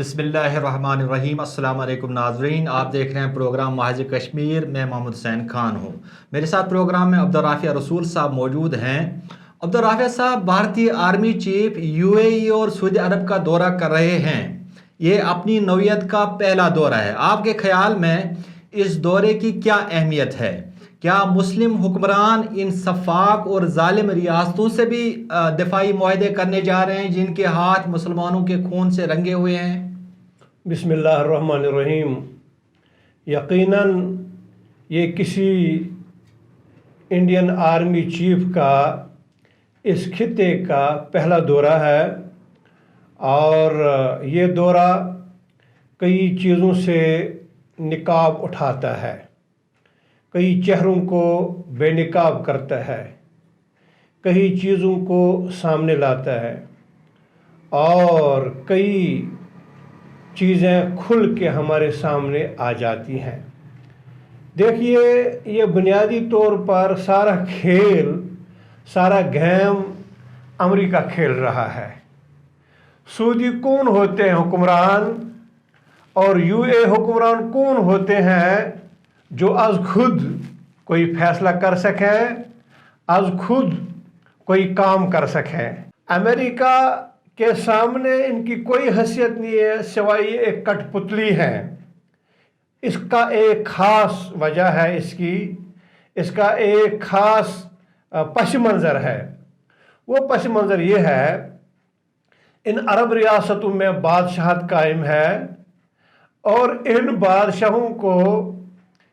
बिस्मिल्लाहिर्रहमानिर्रहीम। अस्सलाम वालेकुम नाज़रीन, आप देख रहे हैं प्रोग्राम महज कश्मीर। मैं मोहम्मद हुसैन खान हूँ। मेरे साथ प्रोग्राम में अब्दुर्राफ़ी रसूल साहब मौजूद हैं। अब्दुर्राफ़ी साहब भारतीय आर्मी चीफ यूएई और सऊदी अरब का दौरा कर रहे हैं। ये अपनी नौयत का पहला दौरा है। आपके ख्याल में इस दौरे की क्या अहमियत है? क्या मुस्लिम हुक्मरान इन शफ़ाक़ और ज़ालिम रियासतों से भी दिफाई मुआहदे करने जा रहे हैं जिनके हाथ मुसलमानों के खून से रंगे हुए हैं? बिस्मिल्लाहिर्रहमानिर्रहीम। यकीनन ये किसी इंडियन आर्मी चीफ का इस खित्ते का पहला दौरा है और ये दौरा कई चीज़ों से निकाब उठाता है, कई चेहरों को बेनिकाब करता है, कई चीज़ों को सामने लाता है और कई चीज़ें खुल के हमारे सामने आ जाती हैं। देखिए, ये बुनियादी तौर पर सारा खेल, सारा गेम अमेरिका खेल रहा है। सऊदी कौन होते हैं हुक्मरान और यूए हुक्मरान कौन होते हैं जो आज खुद कोई फैसला कर सकें, आज खुद कोई काम कर सकें। अमेरिका के सामने इनकी कोई हैसियत नहीं है सिवाय एक कठपुतली है। इसका एक ख़ास वजह है, इसका एक ख़ास पस मंज़र है। वो पस मंज़र ये है, इन अरब रियासतों में बादशाहत कायम है और इन बादशाहों को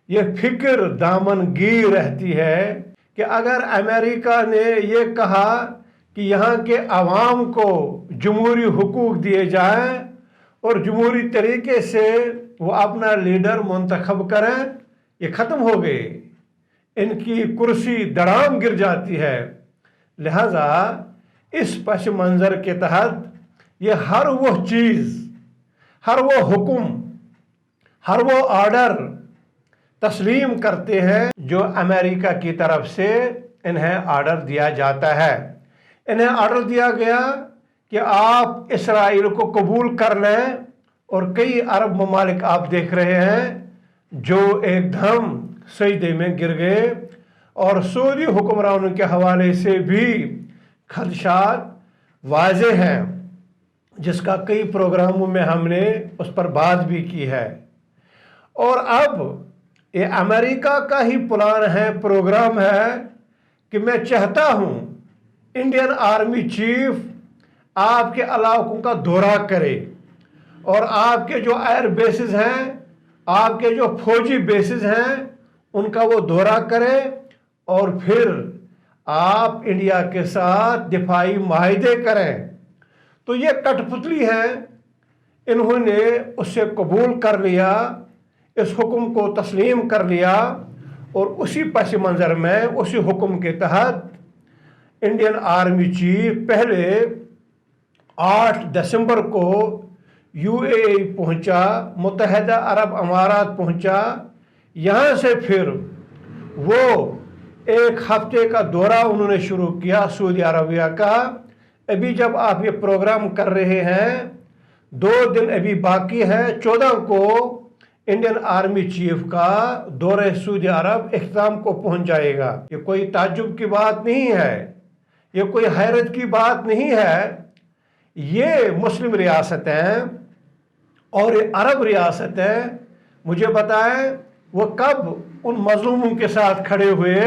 ये फिक्र दामनगीर रहती है कि अगर अमेरिका ने ये कहा कि यहाँ के अवाम को जमहूरी हुकूक दिए जाएं और जमहूरी तरीके से वो अपना लीडर मुंतखब करें, ये ख़त्म हो गए, इनकी कुर्सी धड़ाम गिर जाती है। लिहाजा इस पस मंज़र के तहत ये हर वो चीज़, हर वो हुक्म, हर वो आर्डर तस्लीम करते हैं जो अमेरिका की तरफ से इन्हें आर्डर दिया जाता है। इन्हें आर्डर दिया गया कि आप इसराइल को कबूल कर लें और कई अरब ममालिक आप देख रहे हैं जो एकदम सजदे में गिर गए और सऊदी हुक्मरानों के हवाले से भी खदशात वाज़े हैं, जिसका कई प्रोग्रामों में हमने उस पर बात भी की है। और अब ये अमेरिका का ही प्लान है, प्रोग्राम है कि मैं चाहता हूँ इंडियन आर्मी चीफ आपके इलाकों का दौरा करे और आपके जो एयर बेसिस हैं, आपके जो फौजी बेसिस हैं, उनका वो दौरा करे और फिर आप इंडिया के साथ दिफाई मुआहदे करें। तो ये कठपुतली है, इन्होंने उससे कबूल कर लिया, इस हुक्म को तस्लीम कर लिया और उसी पस मंज़र में, उसी हुक्म के तहत इंडियन आर्मी चीफ पहले 8 दिसंबर को यूएई पहुंचा, मुत्तहिदा अरब अमारात पहुंचा। यहाँ से फिर वो एक हफ्ते का दौरा उन्होंने शुरू किया सऊदी अरबिया का। अभी जब आप ये प्रोग्राम कर रहे हैं, 2 दिन अभी बाकी है। 14 को इंडियन आर्मी चीफ का दौरे सऊदी अरब इख्तिताम को पहुंच जाएगा। ये कोई ताज्जुब की बात नहीं है, ये कोई हैरत की बात नहीं है। ये मुस्लिम रियासतें और ये अरब रियासतें, मुझे बताएं वो कब उन मजलूमों के साथ खड़े हुए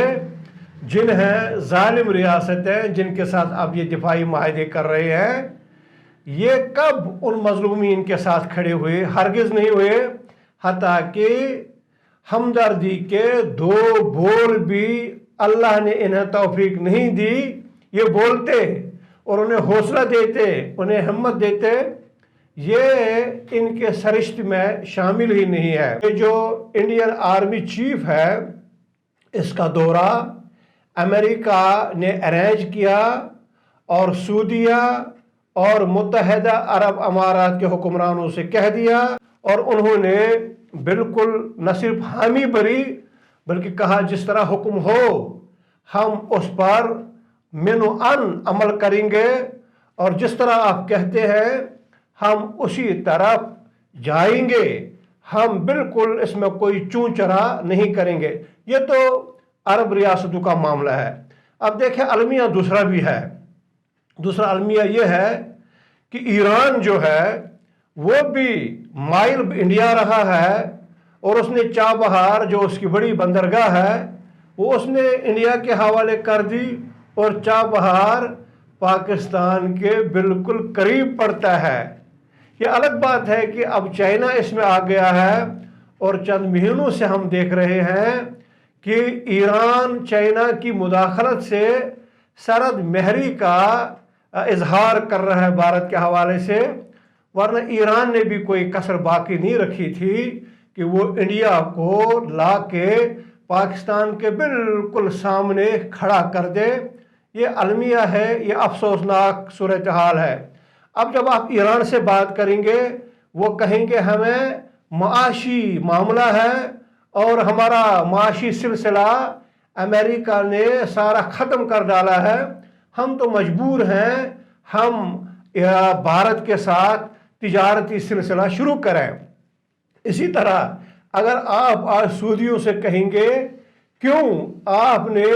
जिन्हें जालिम रियासतें, जिनके साथ अब ये दिफाई मुआहदे कर रहे हैं, ये कब उन मजलूमीन के साथ खड़े हुए? हरगिज़ नहीं हुए। हत्ता कि हमदर्दी के 2 बोल भी अल्लाह ने इन्हें तौफीक नहीं दी। ये बोलते और उन्हें हौसला देते, उन्हें हिम्मत देते, ये इनके सरिश्त में शामिल ही नहीं है। ये जो इंडियन आर्मी चीफ है, इसका दौरा अमेरिका ने अरेंज किया और सऊदीया और मुत्तहिदा अरब अमारात के हुक्मरानों से कह दिया और उन्होंने बिल्कुल न सिर्फ हामी भरी बल्कि कहा जिस तरह हुक्म हो हम उस पर मिनो अन अमल करेंगे और जिस तरह आप कहते हैं हम उसी तरफ जाएंगे, हम बिल्कुल इसमें कोई चूं चरा नहीं करेंगे। ये तो अरब रियासतों का मामला है। अब देखें, अलमिया दूसरा भी है। दूसरा अलमिया ये है कि ईरान जो है वो भी माइल इंडिया रहा है, और उसने चाबहार जो उसकी बड़ी बंदरगाह है वो उसने इंडिया के हवाले कर दी, और चाबहार पाकिस्तान के बिल्कुल करीब पड़ता है। ये अलग बात है कि अब चाइना इसमें आ गया है, और चंद महीनों से हम देख रहे हैं कि ईरान चाइना की मुदाखलत से सरद महरी का इजहार कर रहा है भारत के हवाले से, वरना ईरान ने भी कोई कसर बाकी नहीं रखी थी कि वो इंडिया को ला के पाकिस्तान के बिल्कुल सामने खड़ा कर दे। ये अलमिया है, ये अफसोसनाक सूरत हाल है। अब जब आप ईरान से बात करेंगे, वो कहेंगे हमें माशी मामला है और हमारा माशी सिलसिला अमेरिका ने सारा ख़त्म कर डाला है, हम तो मजबूर हैं हम भारत के साथ तिजारती सिलसिला शुरू करें। इसी तरह अगर आप आज सऊदियों से कहेंगे क्यों आपने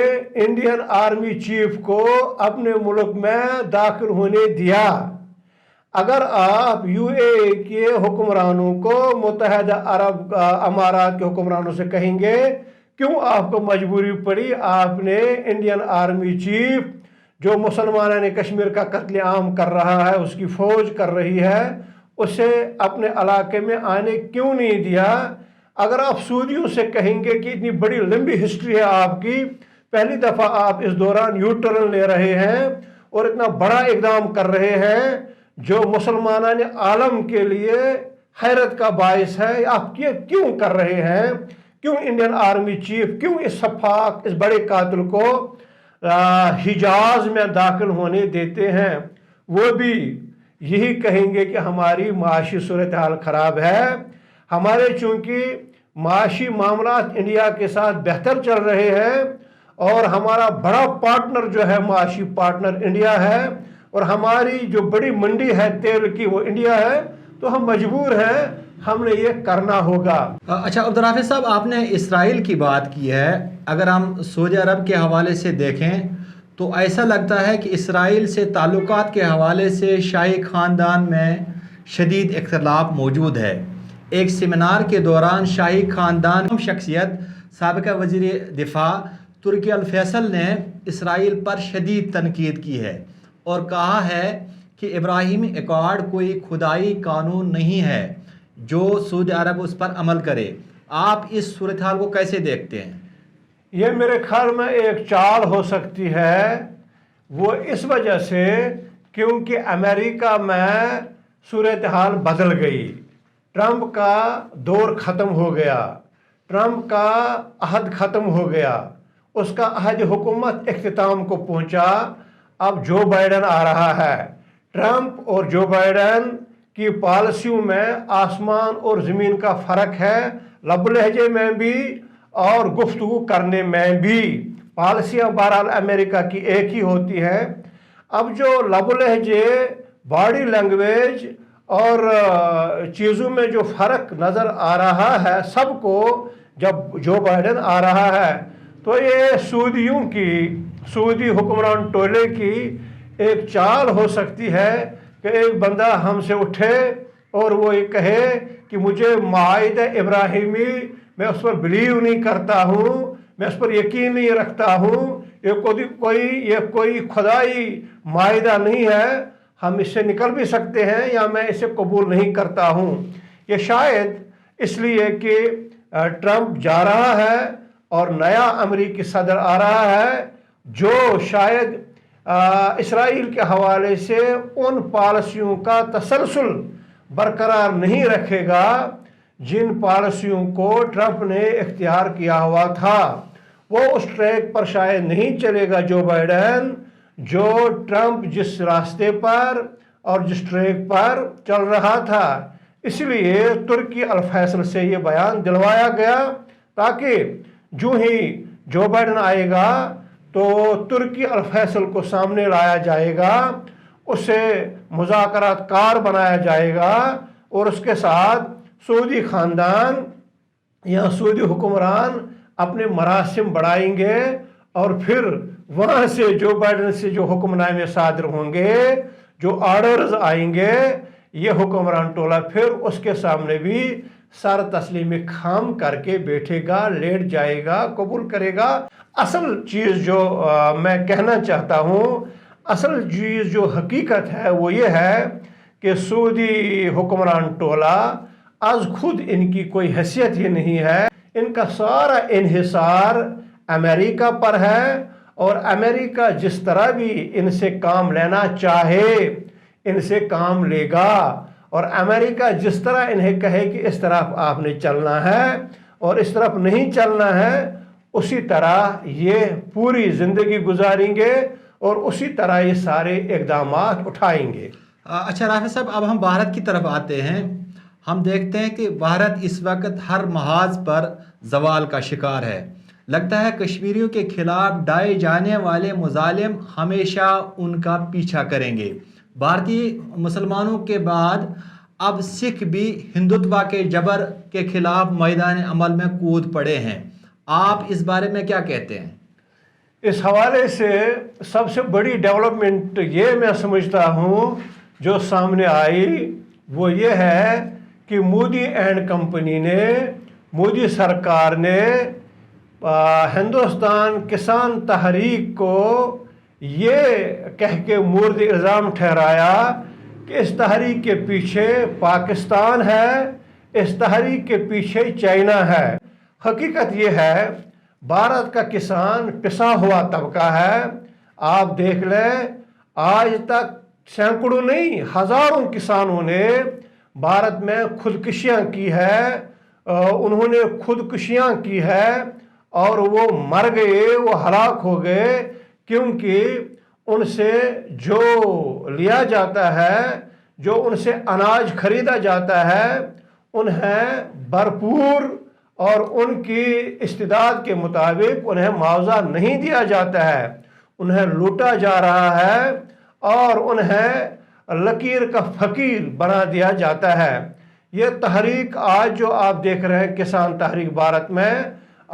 इंडियन आर्मी चीफ को अपने मुल्क में दाखिल होने दिया, अगर आप यूएई के हुक्मरानों को, मुत्तहदा अरब अमारात के हुक्मरानों से कहेंगे क्यों आपको मजबूरी पड़ी, आपने इंडियन आर्मी चीफ जो मुसलमानों ने कश्मीर का कत्लेआम कर रहा है, उसकी फ़ौज कर रही है, उसे अपने इलाके में आने क्यों नहीं दिया। अगर आप सऊदियों से कहेंगे कि इतनी बड़ी लंबी हिस्ट्री है आपकी, पहली दफ़ा आप इस दौरान यू टर्न ले रहे हैं और इतना बड़ा इकदाम कर रहे हैं जो मुसलमानों ने आलम के लिए हैरत का बायस है, आप ये क्यों कर रहे हैं, क्यों इंडियन आर्मी चीफ, क्यों इस सफाक, इस बड़े कातिल को हिजाज में दाखिल होने देते हैं। वो भी यही कहेंगे कि हमारी माशी सूरत हाल ख़राब है, हमारे चूँकि माशी मामला इंडिया के साथ बेहतर चल रहे हैं और हमारा बड़ा पार्टनर जो है माशी पार्टनर इंडिया है, और हमारी जो बड़ी मंडी है तेल की वो इंडिया है, तो हम मजबूर हैं, हमने ये करना होगा। अच्छा अब्दुल साहब, आपने इसराइल की बात की है। अगर हम सऊदी अरब के हवाले से देखें तो ऐसा लगता है कि इसराइल से ताल्लुकात के हवाले से शाही ख़ानदान में शदीद इख्तलाफ मौजूद है। एक सेमिनार के दौरान शाही ख़ानदान शख्सियत साबिक़ा वज़ीर दिफ़ा तुर्की अल फैसल ने इसराइल पर शदीद तनकीद की है और कहा है कि इब्राहिमी अकॉर्ड कोई खुदाई कानून नहीं है जो सऊदी अरब उस पर अमल करे। आप इस सूरत हाल को कैसे देखते हैं? ये मेरे ख्याल में एक चाल हो सकती है, वो इस वजह से क्योंकि अमेरिका में सूरत हाल बदल गई, ट्रंप का दौर ख़त्म हो गया, ट्रंप का अहद ख़त्म हो गया, उसका अहद हुकूमत इख्तिताम को पहुंचा। अब जो बाइडन आ रहा है। ट्रंप और जो बाइडन की पॉलिसियों में आसमान और ज़मीन का फ़र्क है, लब लहजे में भी और गुफ्तगू करने में भी। पॉलिसियाँ बहरहाल अमेरिका की एक ही होती हैं। अब जो लब लहजे, बॉडी लैंग्वेज और चीज़ों में जो फ़र्क नज़र आ रहा है सबको, जब जो बाइडन आ रहा है तो ये सऊदियों की, सऊदी हुक्मरान टोले की एक चाल हो सकती है कि एक बंदा हमसे उठे और वो ये कहे कि मुझे माहिदा इब्राहिमी, मैं उस पर बिलीव नहीं करता हूँ, मैं उस पर यकीन नहीं रखता हूँ, ये कोई खुदाई माहिदा नहीं है, हम इससे निकल भी सकते हैं या मैं इसे कबूल नहीं करता हूँ। ये शायद इसलिए कि ट्रंप जा रहा है और नया अमरीकी सदर आ रहा है जो शायद इसराइल के हवाले से उन पॉलिसियों का तसलसल बरकरार नहीं रखेगा जिन पॉलिसियों को ट्रंप ने इख्तियार किया हुआ था। वो उस ट्रैक पर शायद नहीं चलेगा जो बाइडन, जो ट्रंप जिस रास्ते पर और जिस ट्रैक पर चल रहा था। इसलिए तुर्की अल फैसल से ये बयान दिलवाया गया ताकि जो ही जो बाइडन आएगा तो तुर्की अल फैसल को सामने लाया जाएगा, उसे मुज़ाकरात कार बनाया जाएगा اور اس کے ساتھ سعودی خاندان یا سعودی حکمران اپنے مراسم بڑھائیں گے، اور پھر وہاں سے جو بائیڈن سے جو حکم نامے صادر ہوں گے، جو آرڈرز آئیں گے، یہ حکمران ٹولہ پھر اس کے سامنے بھی سر تسلیم خام کر کے بیٹھے گا، لیٹ جائے گا، قبول کرے گا۔ اصل چیز جو میں کہنا چاہتا ہوں، اصل چیز جو حقیقت ہے وہ یہ ہے کہ سعودی حکمران ٹولہ از خود ان کی کوئی حیثیت ہی نہیں ہے، ان کا سارا انحصار امریکہ پر ہے، اور امریکہ جس طرح بھی ان سے کام لینا چاہے ان سے کام لے گا، اور امریکہ جس طرح انہیں کہے کہ اس طرف آپ نے چلنا ہے اور اس طرف نہیں چلنا ہے، اسی طرح یہ پوری زندگی گزاریں گے اور اسی طرح یہ سارے اقدامات اٹھائیں گے۔ اچھا رافع صاحب، اب ہم بھارت کی طرف آتے ہیں۔ ہم دیکھتے ہیں کہ بھارت اس وقت ہر محاذ پر زوال کا شکار ہے۔ لگتا ہے کشمیریوں کے خلاف ڈھائے جانے والے مظالم ہمیشہ ان کا پیچھا کریں گے۔ بھارتی مسلمانوں کے بعد اب سکھ بھی ہندوتوا کے جبر کے خلاف میدان عمل میں کود پڑے ہیں۔ آپ اس بارے میں کیا کہتے ہیں؟ اس حوالے سے سب سے بڑی ڈیولپمنٹ یہ میں سمجھتا ہوں جو سامنے آئی وہ یہ ہے کہ مودی اینڈ کمپنی نے، مودی سرکار نے ہندوستان کسان تحریک کو یہ کہہ کے مورد الزام ٹھہرایا کہ اس تحریک کے پیچھے پاکستان ہے، اس تحریک کے پیچھے چائنا ہے۔ حقیقت یہ ہے بھارت کا کسان پسا ہوا طبقہ ہے۔ آپ دیکھ لیں، آج تک سینکڑوں نہیں ہزاروں کسانوں نے بھارت میں خودکشیاں کی ہے، انہوں نے خودکشیاں کی ہے اور وہ مر گئے، وہ ہلاک ہو گئے، کیونکہ ان سے جو لیا جاتا ہے، جو ان سے اناج خریدا جاتا ہے، انہیں بھرپور اور ان کی استعداد کے مطابق انہیں معاوضہ نہیں دیا جاتا ہے، انہیں لوٹا جا رہا ہے اور انہیں لکیر کا فقیر بنا دیا جاتا ہے۔ یہ تحریک آج جو آپ دیکھ رہے ہیں کسان تحریک بھارت میں،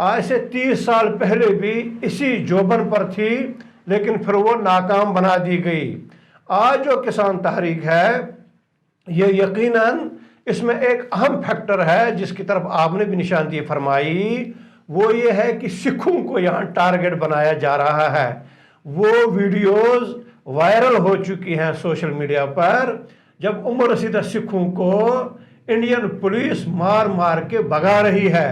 آج سے 30 سال پہلے بھی اسی جوبن پر تھی، لیکن پھر وہ ناکام بنا دی گئی۔ آج جو کسان تحریک ہے یہ یقیناً اس میں ایک اہم فیکٹر ہے جس کی طرف آپ نے بھی نشاندہی فرمائی، وہ یہ ہے کہ سکھوں کو یہاں ٹارگٹ بنایا جا رہا ہے۔ وہ ویڈیوز وائرل ہو چکی ہیں سوشل میڈیا پر، جب عمر رسیدہ سکھوں کو انڈین پولیس مار مار کے بھگا رہی ہے،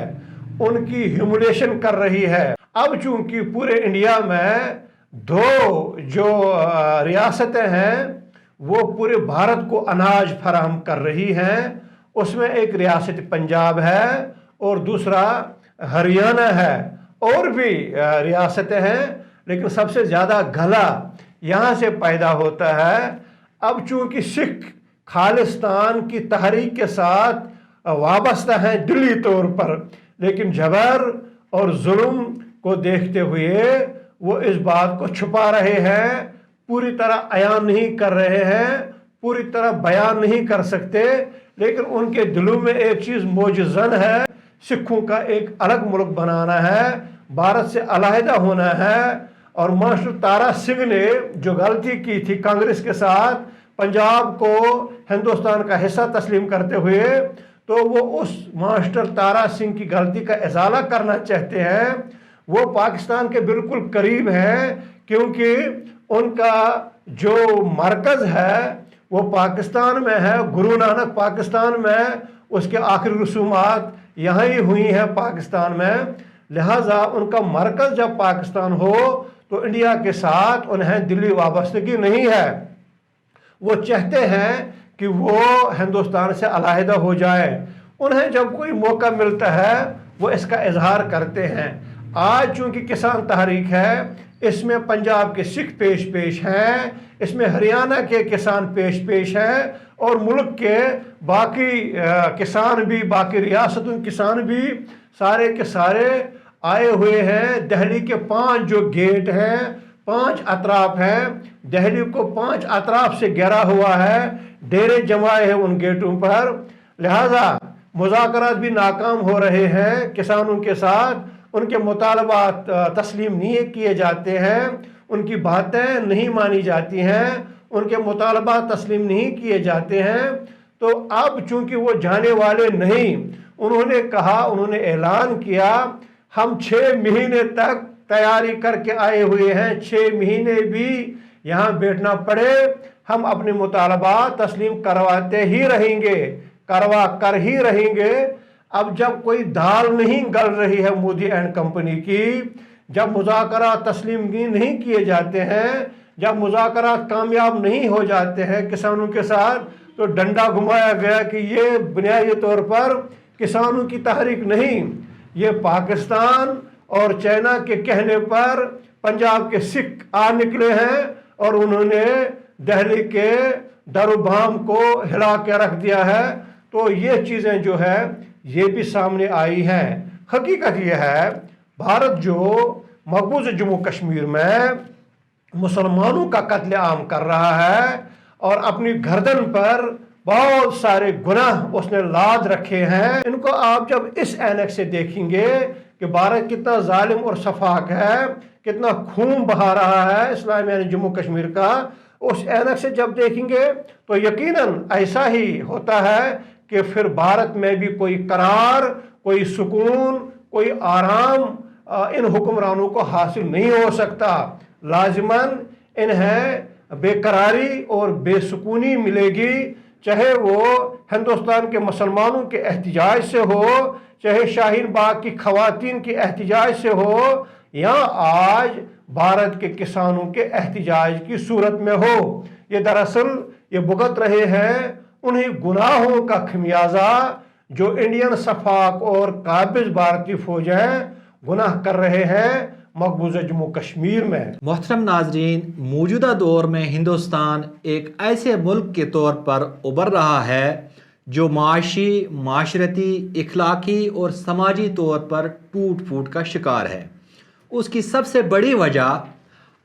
ان کی ہیوملیشن کر رہی ہے۔ اب چونکہ پورے انڈیا میں 2 جو ریاستیں ہیں وہ پورے بھارت کو اناج فراہم کر رہی ہیں، اس میں ایک ریاست پنجاب ہے اور دوسرا ہریانہ ہے، اور بھی ریاستیں ہیں، لیکن سب سے زیادہ گھلا یہاں سے پیدا ہوتا ہے۔ اب چونکہ سکھ خالصتان کی تحریک کے ساتھ وابستہ ہیں دلی طور پر، لیکن جبر اور ظلم کو دیکھتے ہوئے وہ اس بات کو چھپا رہے ہیں، پوری طرح عیان نہیں کر رہے ہیں، پوری طرح بیان نہیں کر سکتے، لیکن ان کے دلوں میں ایک چیز موجزن ہے، سکھوں کا ایک الگ ملک بنانا ہے، بھارت سے علیحدہ ہونا ہے۔ اور ماسٹر تارا سنگھ نے جو غلطی کی تھی کانگریس کے ساتھ، پنجاب کو ہندوستان کا حصہ تسلیم کرتے ہوئے، تو وہ اس ماسٹر تارا سنگھ کی غلطی کا ازالہ کرنا چاہتے ہیں۔ وہ پاکستان کے بالکل قریب ہیں، کیونکہ ان کا جو مرکز ہے وہ پاکستان میں ہے، گرو نانک پاکستان میں، اس کے آخری رسومات یہاں ہی ہوئی ہیں پاکستان میں، لہٰذا ان کا مرکز جب پاکستان ہو تو انڈیا کے ساتھ انہیں دلی وابستگی نہیں ہے۔ وہ چاہتے ہیں کہ وہ ہندوستان سے علیحدہ ہو جائے، انہیں جب کوئی موقع ملتا ہے وہ اس کا اظہار کرتے ہیں۔ آج چونکہ کسان تحریک ہے، اس میں پنجاب کے سکھ پیش ہیں، اس میں ہریانہ کے کسان پیش ہیں، اور ملک کے باقی کسان بھی، باقی ریاستوں کے کسان بھی سارے کے سارے آئے ہوئے ہیں۔ دہلی کے 5 جو گیٹ ہیں، 5 اطراف ہیں، دہلی کو 5 اطراف سے گھیرا ہوا ہے۔ डेरे जमाए हैं उन गेटों पर। लिहाजा मुज़ाकरात भी नाकाम हो रहे हैं किसानों के साथ, उनके मुतालबात तस्लीम नहीं किए जाते हैं, उनकी बातें नहीं मानी जाती हैं, उनके मुतालबात तस्लीम नहीं किए जाते हैं। तो अब चूंकि वो जाने वाले नहीं, उन्होंने कहा, उन्होंने ऐलान किया, हम 6 महीने तक तैयारी करके आए हुए हैं, 6 महीने भी यहाँ बैठना पड़े, हम अपने मुतालबात तस्लीम करवाते ही रहेंगे, करवा कर ही रहेंगे। अब जब कोई दाल नहीं गल रही है मोदी एंड कंपनी की, जब मुज़ाकरा तस्लीम नहीं किए जाते हैं, जब मुज़ाकरा कामयाब नहीं हो जाते हैं किसानों के साथ, तो डंडा घुमाया गया कि ये बुनियादी तौर पर किसानों की तहरीक नहीं, ये पाकिस्तान और चाइना के कहने पर पंजाब के सिख आ निकले हैं और उन्होंने दिल्ली के दरुबाम को हिला के रख दिया है। तो ये चीज़ें जो है ये भी सामने आई हैं। हकीकत ये है, भारत जो मकबूज जम्मू कश्मीर में मुसलमानों का कत्ले आम कर रहा है और अपनी गर्दन पर बहुत सारे गुनाह उसने लाद रखे हैं, इनको आप जब इस ऐनक से देखेंगे कि भारत कितना जालिम और सफाक है, कितना खून बहा रहा है इस्लामी यानी जम्मू कश्मीर का, उस ऐनक से जब देखेंगे तो यकीनन ऐसा ही होता है कि फिर भारत में भी कोई करार, कोई सुकून, कोई आराम इन हुक्मरानों को हासिल नहीं हो सकता। लाजिमन इन्हें बेकरारी और बेसुकूनी मिलेगी, चाहे वो हिंदुस्तान के मुसलमानों के एहतिजाज से हो, चाहे शाहीन बाग की खवातीन के एहतिजाज से हो, या आज भारत के किसानों के एहतिजाज की सूरत में हो। ये दरअसल ये भुगत रहे हैं उन्हीं गुनाहों का खमियाजा जो इंडियन सफाक और काबिज भारतीय फौजें गुनाह कर रहे हैं मकबूजा जम्मू कश्मीर में। मोहतरम नाजरीन, मौजूदा दौर में हिंदुस्तान एक ऐसे मुल्क के तौर पर उभर रहा है जो माशी, माशरती, इखलाकी और समाजी तौर पर टूट फूट का शिकार है। उसकी सबसे बड़ी वजह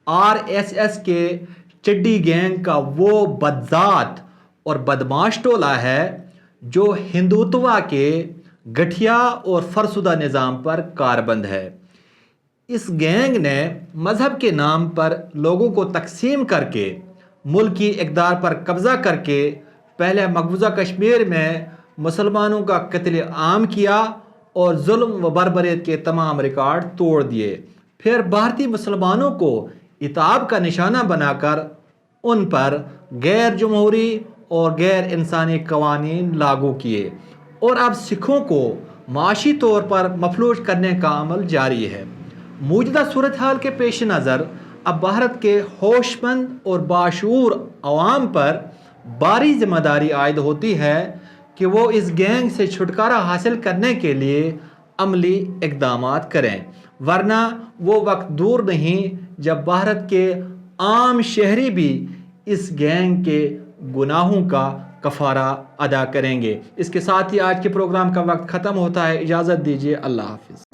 RSS के चड्डी गैंग का वो बदजात और बदमाश टोला है जो हिंदुत्वा के गठिया और फरसुदा निज़ाम पर कारबंद है। इस गैंग ने मज़हब के नाम पर लोगों को तकसीम करके मुल्की इक़दार पर कब्ज़ा करके पहले मकबूजा कश्मीर में मुसलमानों का कत्ल आम किया और जुल्म व बर्बरियत के तमाम रिकॉर्ड तोड़ दिए। फिर भारतीय मुसलमानों को इताब का निशाना बनाकर उन पर गैर जमहूरी और गैर इंसानी कवानीन लागू किए और अब सिखों को माशी तौर पर मफलूज करने का अमल जारी है। मौजूदा सूरत हाल के पेश नज़र अब भारत के होशमंद और बाशूर अवाम पर भारी जिम्मेदारी आयद होती है कि वो इस गैंग से छुटकारा हासिल करने के लिए अमली इक़दामात करें, वरना वो वक्त दूर नहीं जब भारत के आम शहरी भी इस गैंग के गुनाहों का कफ़ारा अदा करेंगे। इसके साथ ही आज के प्रोग्राम का वक्त ख़त्म होता है। इजाज़त दीजिए, अल्लाह हाफ़िज़।